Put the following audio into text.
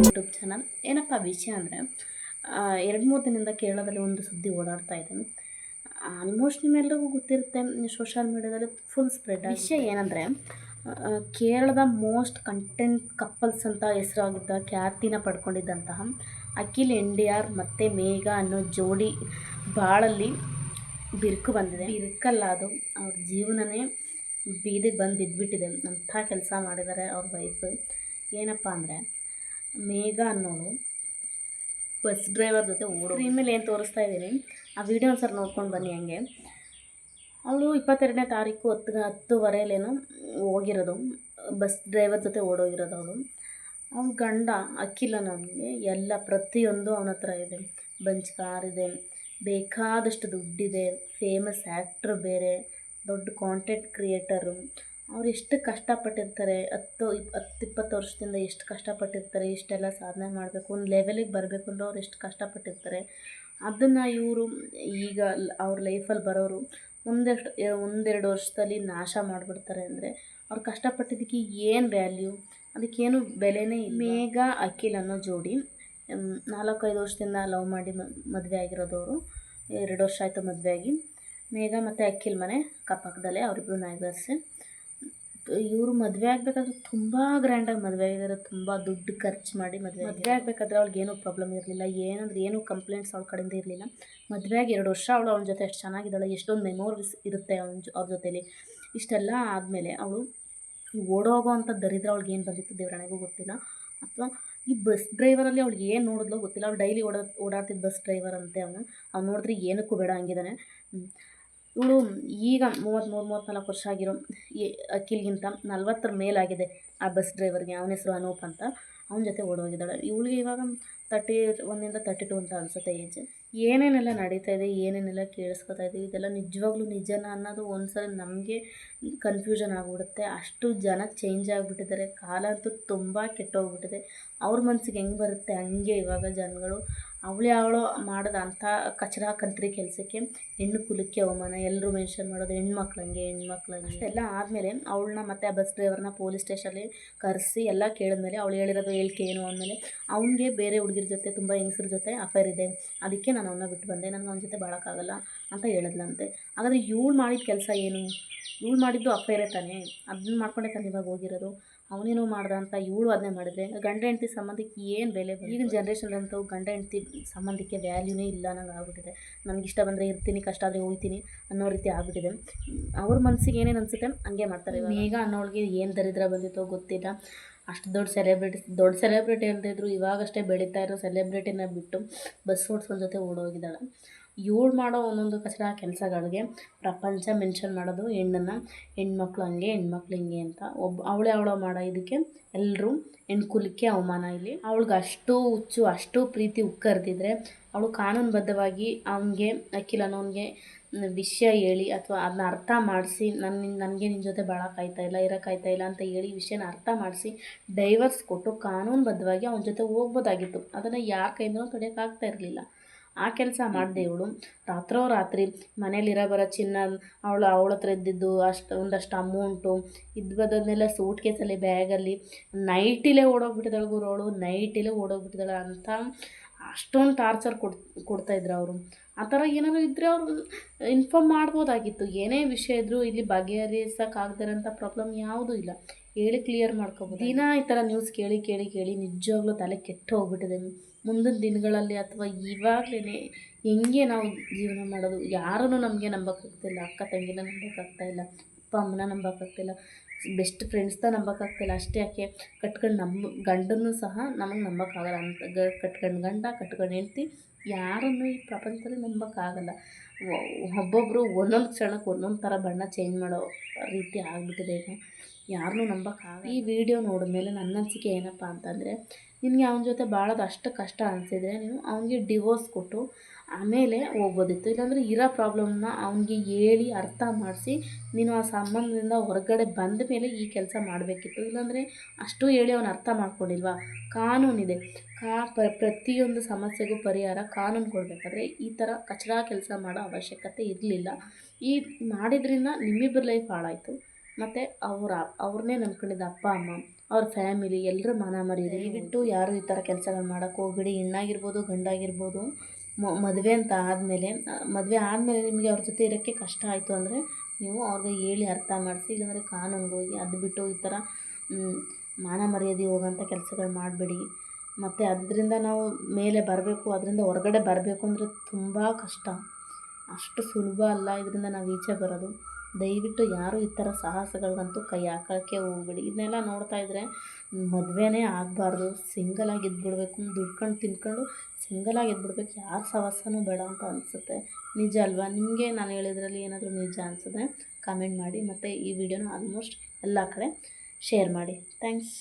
YouTube channel. ಏನಪ್ಪ ವಿಷಯ ಅಂದರೆ 2-3 ದಿನದಿಂದ ಕೇರಳದಲ್ಲಿ ಒಂದು ಸುದ್ದಿ ಓಡಾಡ್ತಾ ಇದೆ. ಆಲ್ಮೋಸ್ಟ್ ನಿಮ್ಮೆಲ್ಲರಿಗೂ ಗೊತ್ತಿರುತ್ತೆ, ಸೋಷಿಯಲ್ ಮೀಡ್ಯಾದಲ್ಲಿ ಫುಲ್ ಸ್ಪ್ರೆಡ್. ವಿಷಯ ಏನಂದರೆ, ಕೇರಳದ ಮೋಸ್ಟ್ ಕಂಟೆಂಟ್ ಕಪ್ಪಲ್ಸ್ ಅಂತ ಹೆಸರಾಗಿದ್ದ ಖ್ಯಾತಿನ ಪಡ್ಕೊಂಡಿದ್ದಂತಹ ಅಖಿಲ್ NTR ಮತ್ತು ಮೇಘ ಅನ್ನೋ ಜೋಡಿ ಬಾಳಲ್ಲಿ ಬಿರುಕು ಬಂದಿದೆ. ಬಿರುಕಲ್ಲ, ಅದು ಅವ್ರ ಜೀವನನೇ ಬೀದಿಗೆ ಬಂದು ಬಿದ್ದುಬಿಟ್ಟಿದೆ. ಅಂಥ ಕೆಲಸ ಮಾಡಿದ್ದಾರೆ ಅವ್ರ ವೈಫ್. ಏನಪ್ಪ ಅಂದರೆ, ಮೇಘ ಅನ್ನೋಳು ಬಸ್ ಡ್ರೈವರ್ ಜೊತೆ ಸ್ಕ್ರೀನ್ ಮೇಲೆ ಏನು ತೋರಿಸ್ತಾ ಇದ್ದೀನಿ ಆ ವಿಡಿಯೋ ಒಂದ್ಸರಿ ನೋಡ್ಕೊಂಡು ಬನ್ನಿ. ಹಂಗೆ ಅವಳು 22ನೇ ತಾರೀಕು 10:10ವರೆಯಲ್ಲೇನೋ ಹೋಗಿರೋದು, ಬಸ್ ಡ್ರೈವರ್ ಜೊತೆ ಓಡೋಗಿರೋದು. ಅವಳ ಗಂಡ ಅಖಿಲ್ ಅನ್ನೋನಿಗೆ ಎಲ್ಲ ಪ್ರತಿಯೊಂದು ಅವನ ಹತ್ರ ಇದೆ. ಬಂಚ್ ಕಾರ್ ಇದೆ, ಬೇಕಾದಷ್ಟು ದುಡ್ಡಿದೆ, ಫೇಮಸ್ ಆ್ಯಕ್ಟ್ರ್ ಬೇರೆ, ದೊಡ್ಡ ಕಾಂಟೆಂಟ್ ಕ್ರಿಯೇಟರು. ಅವ್ರು ಎಷ್ಟು ಕಷ್ಟಪಟ್ಟಿರ್ತಾರೆ, 10-20 ವರ್ಷದಿಂದ ಎಷ್ಟು ಕಷ್ಟಪಟ್ಟಿರ್ತಾರೆ. ಇಷ್ಟೆಲ್ಲ ಸಾಧನೆ ಮಾಡಬೇಕು, ಒಂದು ಲೆವೆಲಿಗೆ ಬರಬೇಕು ಅಂದ್ರೆ ಅವ್ರು ಎಷ್ಟು ಕಷ್ಟಪಟ್ಟಿರ್ತಾರೆ. ಅದನ್ನು ಇವರು ಈಗ ಅವ್ರ ಲೈಫಲ್ಲಿ ಬರೋರು ಒಂದೆರಡು ವರ್ಷದಲ್ಲಿ ನಾಶ ಮಾಡಿಬಿಡ್ತಾರೆ. ಅಂದರೆ ಅವ್ರು ಕಷ್ಟಪಟ್ಟಿದ್ದಕ್ಕೆ ಏನು ವ್ಯಾಲ್ಯೂ, ಅದಕ್ಕೇನು ಬೆಲೆನೇ ಇಲ್ಲ. ಮೇಘ ಅಖಿಲ್ ಅನ್ನೋ ಜೋಡಿ 4-5 ವರ್ಷದಿಂದ ಲವ್ ಮಾಡಿ ಮದುವೆ ಆಗಿರೋದವರು. 2 ವರ್ಷ ಆಯಿತು ಮದುವೆ ಆಗಿ. ಮೇಘ ಮತ್ತು ಅಖಿಲ್ ಮನೆ ಕಪ್ಪಕ್ಕದಲ್ಲೇ, ಅವರಿಬ್ಬರು ನೈಬರ್ಸೆ. ಇವರು ಮದುವೆ ಆಗಬೇಕಾದ್ರೆ ತುಂಬ ಗ್ರ್ಯಾಂಡಾಗಿ ಮದುವೆ ಆಗಿದ್ದಾರೆ. ತುಂಬ ದುಡ್ಡು ಖರ್ಚು ಮಾಡಿ ಮದುವೆ ಆಗಬೇಕಾದ್ರೆ ಅವ್ಳಿಗೇನೂ ಪ್ರಾಬ್ಲಮ್ ಇರಲಿಲ್ಲ, ಏನೂ ಕಂಪ್ಲೇಂಟ್ಸ್ ಅವ್ಳ ಕಡೆಯಿಂದ ಇರಲಿಲ್ಲ. ಮದುವೆ ಆಗಿ 2 ವರ್ಷ ಅವಳ ಜೊತೆ ಎಷ್ಟು ಚೆನ್ನಾಗಿದ್ದಾಳೆ, ಎಷ್ಟೊಂದು ಮೆಮೊರೀಸ್ ಇರುತ್ತೆ ಅವ್ರ ಜೊತೇಲಿ. ಇಷ್ಟೆಲ್ಲ ಆದಮೇಲೆ ಅವಳು ಓಡೋಗೋ ಅಂಥ ದರಿದ್ರ ಅವ್ಳಿಗೇನು ಬಂದಿತ್ತು ದೇವರಾಣೆಗೂ ಗೊತ್ತಿಲ್ಲ. ಅಥವಾ ಈ ಬಸ್ ಡ್ರೈವರಲ್ಲಿ ಅವ್ಳಿಗೆ ಏನು ನೋಡಿದ್ಲೋ ಗೊತ್ತಿಲ್ಲ. ಅವ್ಳು ಡೈಲಿ ಓಡಾಡ್ತಿದ್ದ ಬಸ್ ಡ್ರೈವರ್ ಅಂತೆ ಅವನು. ಅವ್ನು ನೋಡಿದ್ರೆ ಏನಕ್ಕೂ ಬೇಡ ಹಂಗಿದ್ದಾನೆ. ಇವಳು ಈಗ 33-34 ವರ್ಷ ಆಗಿರೋ ಅಖಿಲ್ಗಿಂತ 40 ಮೇಲಾಗಿದೆ ಆ ಬಸ್ ಡ್ರೈವರ್ಗೆ. ಅವನ ಹೆಸರು ಅನೂಪ್ ಅಂತ. ಅವನ ಜೊತೆ ಓಡೋಗಿದ್ದಾಳೆ. ಇವಳಿಗೆ ಇವಾಗ 31ಇಂದ 32 ಅಂತ ಅನಿಸುತ್ತೆ ಏಜ್. ಏನೇನೆಲ್ಲ ನಡೀತಾ ಇದೆ, ಏನೇನೆಲ್ಲ ಕೇಳಿಸ್ಕೊತಾ ಇದ್ದೀವಿ, ಇದೆಲ್ಲ ನಿಜವಾಗ್ಲೂ ನಿಜನ ಅನ್ನೋದು ಒಂದ್ಸಲ ನಮಗೆ ಕನ್ಫ್ಯೂಷನ್ ಆಗಿಬಿಡುತ್ತೆ. ಅಷ್ಟು ಜನ ಚೇಂಜ್ ಆಗಿಬಿಟ್ಟಿದ್ದಾರೆ. ಕಾಲ ಅಂತೂ ತುಂಬ ಕೆಟ್ಟೋಗ್ಬಿಟ್ಟಿದೆ. ಅವ್ರ ಮನಸ್ಸಿಗೆ ಹೆಂಗೆ ಬರುತ್ತೆ ಹಂಗೆ ಇವಾಗ ಜನಗಳು. ಅವಳು ಮಾಡೋದು ಅಂಥ ಕಚರ ಕಂತ್ರಿ ಕೆಲಸಕ್ಕೆ ಹೆಣ್ಣು ಕುಲಕ್ಕೆ ಅವಮಾನ. ಎಲ್ಲರೂ ಮೆನ್ಷನ್ ಮಾಡೋದು ಹೆಣ್ಮಕ್ಳಂಗೆ. ಅಷ್ಟೆಲ್ಲ ಆದಮೇಲೆ ಅವಳನ್ನ ಮತ್ತು ಆ ಬಸ್ ಡ್ರೈವರ್ನ ಪೊಲೀಸ್ ಸ್ಟೇಷನಲ್ಲಿ ಕರೆಸಿ ಎಲ್ಲ ಕೇಳಿದ್ಮೇಲೆ ಅವಳು ಹೇಳಿರೋದು ಹೇಳಿಕೆ ಏನು ಅಂದಮೇಲೆ, ಅವನಿಗೆ ಬೇರೆ ಹುಡುಗಿರ ಜೊತೆ, ತುಂಬ ಹೆಂಗಸ್ರ ಜೊತೆ ಅಫೇರ್ ಇದೆ, ಅದಕ್ಕೆ ನಾನು ಅವನ್ನ ಬಿಟ್ಟು ಬಂದೆ, ನನಗೆ ಅವನ ಜೊತೆ ಬಾಳೋಕ್ಕಾಗಲ್ಲ ಅಂತ ಹೇಳಿದ್ಲಂತೆ. ಹಾಗಾದರೆ ಇವಳು ಮಾಡಿದ ಕೆಲಸ ಏನು? ಇವಳು ಮಾಡಿದ್ದು ಅಫೇರೇ ತಾನೇ, ಅದನ್ನ ಮಾಡ್ಕೊಂಡೆ ತಾನೇ ಇವಾಗ ಹೋಗಿರೋದು. ಅವನೇನೋ ಮಾಡ್ದ ಅಂತ ಇವಳು ಅದನ್ನೇ ಮಾಡಿದ್ರೆ ಗಂಡ ಹೆಂಡತಿ ಸಂಬಂಧಕ್ಕೆ ಏನು ಬೆಲೆ? ಈಗಿನ ಜನ್ರೇಷನ್ದಂತೂ ಗಂಡ ಹೆಂಡತಿ ಸಂಬಂಧಕ್ಕೆ ವ್ಯಾಲ್ಯೂನೇ ಇಲ್ಲ ಅನ್ನೋಂಗೆ ಆಗ್ಬಿಟ್ಟಿದೆ. ನನಗಿಷ್ಟ ಬಂದರೆ ಇರ್ತೀನಿ, ಕಷ್ಟ ಆದರೆ ಹೋಗ್ತೀನಿ ಅನ್ನೋ ರೀತಿ ಆಗ್ಬಿಟ್ಟಿದೆ. ಅವ್ರ ಮನಸ್ಸಿಗೆ ಏನೇನು ಅನಿಸುತ್ತೆ ಹಂಗೆ ಮಾಡ್ತಾರೆ. ಈಗ ಅನ್ನೋಳಿಗೆ ಏನು ದರಿದ್ರ ಬಂದಿತ್ತೋ ಗೊತ್ತಿಲ್ಲ. ಅಷ್ಟು ದೊಡ್ಡ ಸೆಲೆಬ್ರಿಟಿ ಅಂತ ಇದ್ರು, ಇವಾಗಷ್ಟೇ ಬೆಳೀತಾ ಇರೋ ಸೆಲೆಬ್ರಿಟಿನ ಬಿಟ್ಟು ಬಸ್ ಓಡಿಸೋರ ಜೊತೆ ಓಡೋಗಿದ್ದಾಳೆ. ಇವಳು ಮಾಡೋ ಒಂದೊಂದು ಕಚರ ಕೆಲಸಗಳಿಗೆ ಪ್ರಪಂಚ ಮೆನ್ಷನ್ ಮಾಡೋದು ಹೆಣ್ಮಕ್ಳು ಹಂಗೆ, ಹೆಣ್ಮಕ್ಳು ಹಿಂಗೆ ಅಂತ. ಅವಳೋ ಮಾಡೋ ಇದಕ್ಕೆ ಎಲ್ಲರೂ ಹೆಣ್ಕುಲಕ್ಕೆ ಅವಮಾನ. ಇಲ್ಲಿ ಅವಳಿಗೆ ಅಷ್ಟು ಹುಚ್ಚು, ಅಷ್ಟು ಪ್ರೀತಿ ಉಕ್ಕರ್ದಿದ್ರೆ ಅವಳು ಕಾನೂನುಬದ್ಧವಾಗಿ ಅವನಿಗೆ, ಅಖಿಲ್ ಅನ್ನೋನಿಗೆ ವಿಷಯ ಹೇಳಿ ಅಥವಾ ಅದನ್ನ ಅರ್ಥ ಮಾಡಿಸಿ, ನನಗೆ ನಿನ್ನ ಜೊತೆ ಬಾಳೋಕ್ಕಾಯ್ತಾ ಇಲ್ಲ, ಇರೋಕ್ಕಾಯ್ತಾ ಇಲ್ಲ ಅಂತ ಹೇಳಿ ವಿಷಯನ ಅರ್ಥ ಮಾಡಿಸಿ ಡೈವರ್ಸ್ ಕೊಟ್ಟು ಕಾನೂನುಬದ್ಧವಾಗಿ ಅವನ ಜೊತೆ ಹೋಗ್ಬೋದಾಗಿತ್ತು. ಅದನ್ನು ಯಾರ ಕೈಯಿಂದನೂ ತಡೆಯೋಕ್ಕಾಗ್ತಾ ಇರಲಿಲ್ಲ. ಆ ಕೆಲಸ ಮಾಡಿದೆ ಇವಳು. ರಾತ್ರಿ ಮನೇಲಿರೋ ಬರೋ ಚಿನ್ನ, ಅವಳ ಹತ್ರ ಇದ್ದಿದ್ದು ಒಂದಷ್ಟು ಅಮೌಂಟು ಬದನ್ನೆಲ್ಲ ಸೂಟ್ ಕೇಸಲ್ಲಿ, ಬ್ಯಾಗಲ್ಲಿ ನೈಟಿಲೇ ಓಡೋಗ್ಬಿಟ್ಟಿದ್ದಾಳೆ ಗುರು. ಅವಳು ನೈಟಿಲೇ ಓಡೋಗ್ಬಿಟ್ಟಿದ್ದಾಳೆ ಅಂತ ಅಷ್ಟೊಂದು ಟಾರ್ಚರ್ ಕೊಡ್ತಾಯಿದ್ರು ಅವರು. ಆ ಥರ ಏನಾದರೂ ಇದ್ದರೆ ಅವ್ರು ಇನ್ಫಾರ್ಮ್ ಮಾಡ್ಬೋದಾಗಿತ್ತು. ಏನೇ ವಿಷಯ ಇದ್ದರೂ ಇಲ್ಲಿ ಬಗೆಹರಿಸೋಕ್ಕಾಗ್ದಿರೋಂಥ ಪ್ರಾಬ್ಲಮ್ ಯಾವುದೂ ಇಲ್ಲ, ಹೇಳಿ ಕ್ಲಿಯರ್ ಮಾಡ್ಕೋಬೋದು. ದಿನ ಈ ಥರ ನ್ಯೂಸ್ ಕೇಳಿ ನಿಜವಾಗ್ಲೂ ತಲೆ ಕೆಟ್ಟು ಹೋಗ್ಬಿಟ್ಟಿದೆ. ಮುಂದಿನ ದಿನಗಳಲ್ಲಿ ಅಥವಾ ಇವಾಗಲೇ ಹೆಂಗೆ ನಾವು ಜೀವನ ಮಾಡೋದು? ಯಾರನ್ನೂ ನಮಗೆ ನಂಬೋಕ್ಕಾಗ್ತಿಲ್ಲ. ಅಕ್ಕ ತಂಗಿನ ನಂಬೋಕ್ಕಾಗ್ತಾಯಿಲ್ಲ, ಅಪ್ಪ ಅಮ್ಮನ ನಂಬೋಕ್ಕಾಗ್ತಿಲ್ಲ, ಬೆಸ್ಟ್ ಫ್ರೆಂಡ್ಸ್ನ ನಂಬೋಕ್ಕಾಗ್ತಿಲ್ಲ. ಅಷ್ಟೇ ಯಾಕೆ, ಕಟ್ಕೊಂಡು ಗಂಡನ್ನೂ ಸಹ ನಮಗೆ ನಂಬೋಕ್ಕಾಗಲ್ಲ ಅಂತ. ಕಟ್ಕೊಂಡು ಗಂಡ, ಕಟ್ಕೊಂಡು ಹೆಂಡ್ತಿ, ಯಾರನ್ನೂ ಈ ಪ್ರಪಂಚದಲ್ಲಿ ನಂಬೋಕ್ಕಾಗಲ್ಲ. ಒಬ್ಬೊಬ್ಬರು ಒಂದೊಂದು ಕ್ಷಣಕ್ಕೆ ಒಂದೊಂದು ಥರ ಬಣ್ಣ ಚೇಂಜ್ ಮಾಡೋ ರೀತಿ ಆಗಿಬಿಟ್ಟಿದೆ ಈಗ. ಯಾರನ್ನೂ ನಂಬೋಕ್ಕಾಗಲ್ಲ. ಈ ವಿಡಿಯೋ ನೋಡಿದ್ಮೇಲೆ ನನ್ನ ಅನಿಸಿಕೆ ಏನಪ್ಪ ಅಂತಂದರೆ, ನಿನಗೆ ಅವನ ಜೊತೆ ಬಾಳೋದು ಅಷ್ಟು ಕಷ್ಟ ಅನಿಸಿದರೆ ನೀನು ಅವನಿಗೆ ಡಿವೋರ್ಸ್ ಕೊಟ್ಟು ಆಮೇಲೆ ಹೋಗ್ಬೋದಿತ್ತು. ಇಲ್ಲಾಂದರೆ ಇರೋ ಪ್ರಾಬ್ಲಮ್ನ ಅವನಿಗೆ ಹೇಳಿ ಅರ್ಥ ಮಾಡಿಸಿ ನೀನು ಆ ಸಂಬಂಧದಿಂದ ಹೊರಗಡೆ ಬಂದ ಮೇಲೆ ಈ ಕೆಲಸ ಮಾಡಬೇಕಿತ್ತು. ಇಲ್ಲಾಂದರೆ ಅಷ್ಟು ಹೇಳಿ ಅವನು ಅರ್ಥ ಮಾಡ್ಕೊಂಡಿಲ್ವಾ? ಕಾನೂನಿದೆ, ಪ್ರತಿಯೊಂದು ಸಮಸ್ಯೆಗೂ ಪರಿಹಾರ ಕಾನೂನು ಕೊಡಬೇಕಾದ್ರೆ ಈ ಥರ ಕಚರಾ ಕೆಲಸ ಮಾಡೋ ಅವಶ್ಯಕತೆ ಇರಲಿಲ್ಲ. ಈ ಮಾಡಿದ್ರಿಂದ ನಿಮ್ಮಿಬ್ಬರ ಲೈಫ್ ಹಾಳಾಯಿತು. ಮತ್ತು ಅವ್ರನ್ನೇ ನಂಬ್ಕೊಂಡಿದ್ದ ಅಪ್ಪ ಅಮ್ಮ, ಅವ್ರ ಫ್ಯಾಮಿಲಿ ಎಲ್ಲರೂ ಮಾನ ಮರ್ಯಾದೆ ದಯವಿಟ್ಟು ಯಾರು ಈ ಥರ ಕೆಲಸಗಳು ಮಾಡೋಕ್ಕೆ ಹೋಗ್ಬೇಡಿ. ಹೆಣ್ಣಾಗಿರ್ಬೋದು ಗಂಡಾಗಿರ್ಬೋದು. ಮದುವೆ ಅಂತ ಆದಮೇಲೆ ನಿಮಗೆ ಅವ್ರ ಜೊತೆ ಇರೋಕ್ಕೆ ಕಷ್ಟ ಆಯಿತು ಅಂದರೆ ನೀವು ಅವ್ರಿಗೆ ಹೇಳಿ ಅರ್ಥ ಮಾಡಿಸಿ, ಇಲ್ಲಾಂದರೆ ಕಾನೂನಿಗೆ ಹೋಗಿ. ಅದು ಬಿಟ್ಟು ಈ ಥರ ಮಾನ ಮರ್ಯಾದೆ ಹೋಗೋಂಥ ಕೆಲಸಗಳು ಮಾಡಬೇಡಿ. ಮತ್ತು ಅದರಿಂದ ನಾವು ಮೇಲೆ ಬರಬೇಕು, ಅದರಿಂದ ಹೊರಗಡೆ ಬರಬೇಕು ಅಂದರೆ ತುಂಬ ಕಷ್ಟ, ಅಷ್ಟು ಸುಲಭ ಅಲ್ಲ ಇದರಿಂದ ನಾವು ಈಚೆ ಬರೋದು. ದಯವಿಟ್ಟು ಯಾರು ಈ ಥರ ಸಾಹಸಗಳಿಗಂತೂ ಕೈ ಹಾಕೋಕ್ಕೆ ಹೋಗ್ಬೇಡಿ. ಇದನ್ನೆಲ್ಲ ನೋಡ್ತಾ ಇದ್ದರೆ ಮದುವೆನೇ ಆಗಬಾರ್ದು, ಸಿಂಗಲಾಗಿ ಇದ್ಬಿಡ್ಬೇಕು, ದುಡ್ಕೊಂಡು ತಿನ್ಕೊಂಡು ಸಿಂಗಲಾಗಿ ಇದ್ಬಿಡ್ಬೇಕು, ಯಾರ ಸಹವಾಸನೂ ಬೇಡ ಅಂತ ಅನಿಸುತ್ತೆ. ನಿಜ ಅಲ್ವಾ? ನಿಮಗೆ ನಾನು ಹೇಳಿದ್ರಲ್ಲಿ ಏನಾದರೂ ನಿಜ ಅನಿಸಿದ್ರೆ ಕಮೆಂಟ್ ಮಾಡಿ, ಮತ್ತು ಈ ವಿಡಿಯೋನ ಆಲ್ಮೋಸ್ಟ್ ಎಲ್ಲ ಕಡೆ ಶೇರ್ ಮಾಡಿ. ಥ್ಯಾಂಕ್ಸ್.